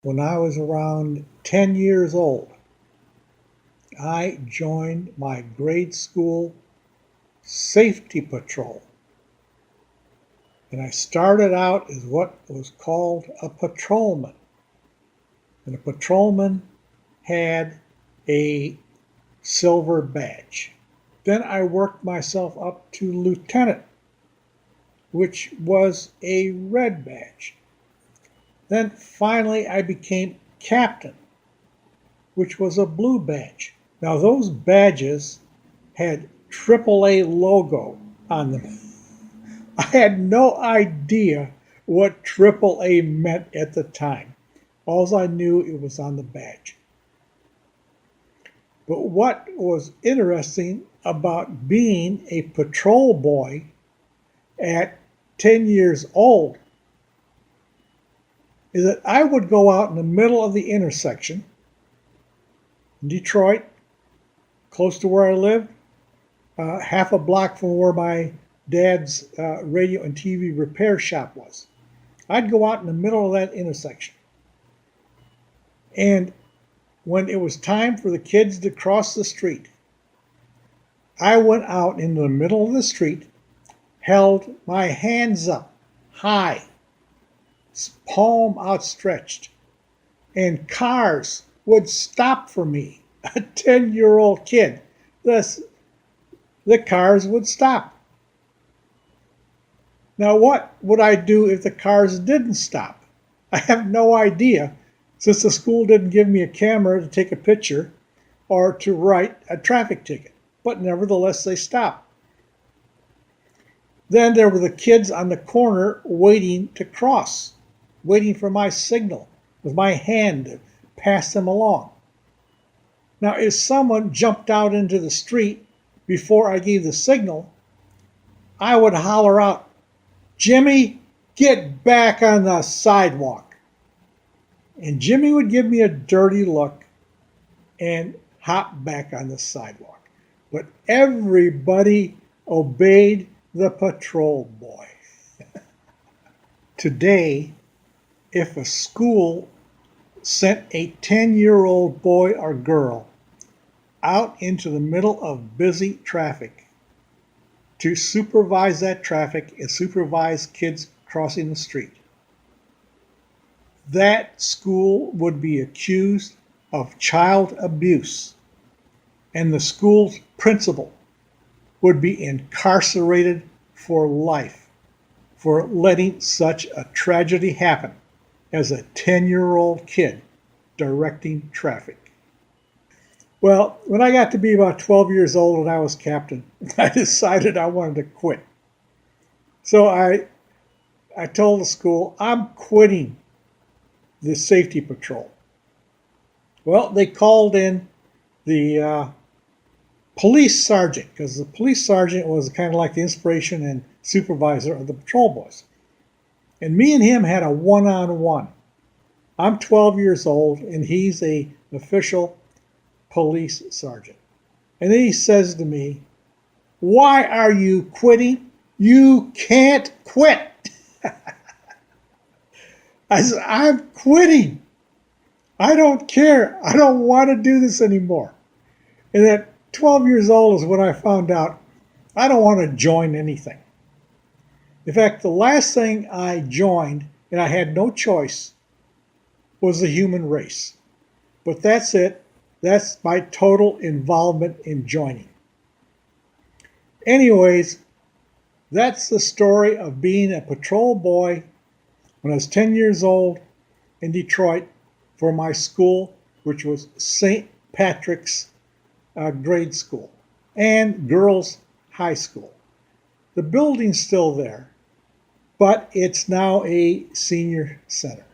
When I was around 10 years old, I joined my grade school safety patrol. And I started out as what was called a patrolman. And a patrolman had a silver badge. Then I worked myself up to lieutenant, which was a red badge. Then finally I became captain, which was a blue badge. Now those badges had AAA logo on them. I had no idea what AAA meant at the time. All I knew it was on the badge. But what was interesting about being a patrol boy at 10 years old is that I would go out in the middle of the intersection in Detroit, close to where I lived, half a block from where my dad's radio and TV repair shop was. I'd go out in the middle of that intersection. And when it was time for the kids to cross the street, I went out into the middle of the street, held my hands up high, palm outstretched, and cars would stop for me. A 10-year-old kid. The cars would stop. Now, what would I do if the cars didn't stop? I have no idea, since the school didn't give me a camera to take a picture or to write a traffic ticket. But nevertheless, they stopped. Then there were the kids on the corner waiting to cross, waiting for my signal with my hand to pass them along. Now, if someone jumped out into the street before I gave the signal, I would holler out, "Jimmy, get back on the sidewalk." And Jimmy would give me a dirty look and hop back on the sidewalk. But everybody obeyed the patrol boy. Today, if a school sent a 10-year-old boy or girl out into the middle of busy traffic to supervise that traffic and supervise kids crossing the street, that school would be accused of child abuse, and the school's principal would be incarcerated for life for letting such a tragedy happen as a 10-year-old kid directing traffic. Well, when I got to be about 12 years old and I was captain, I decided I wanted to quit. So I told the school, I'm quitting the safety patrol. Well, they called in the police sergeant, because the police sergeant was kind of like the inspiration and supervisor of the patrol boys. And me and him had a one-on-one. I'm 12 years old, and he's an official police sergeant. And then he says to me, "Why are you quitting? You can't quit." I said, "I'm quitting. I don't care. I don't want to do this anymore." And at 12 years old is when I found out I don't want to join anything. In fact, the last thing I joined, and I had no choice, was the human race. But that's it. That's my total involvement in joining. Anyways, that's the story of being a patrol boy when I was 10 years old in Detroit for my school, which was St. Patrick's grade school and girls' high school. The building's still there, but it's now a senior center.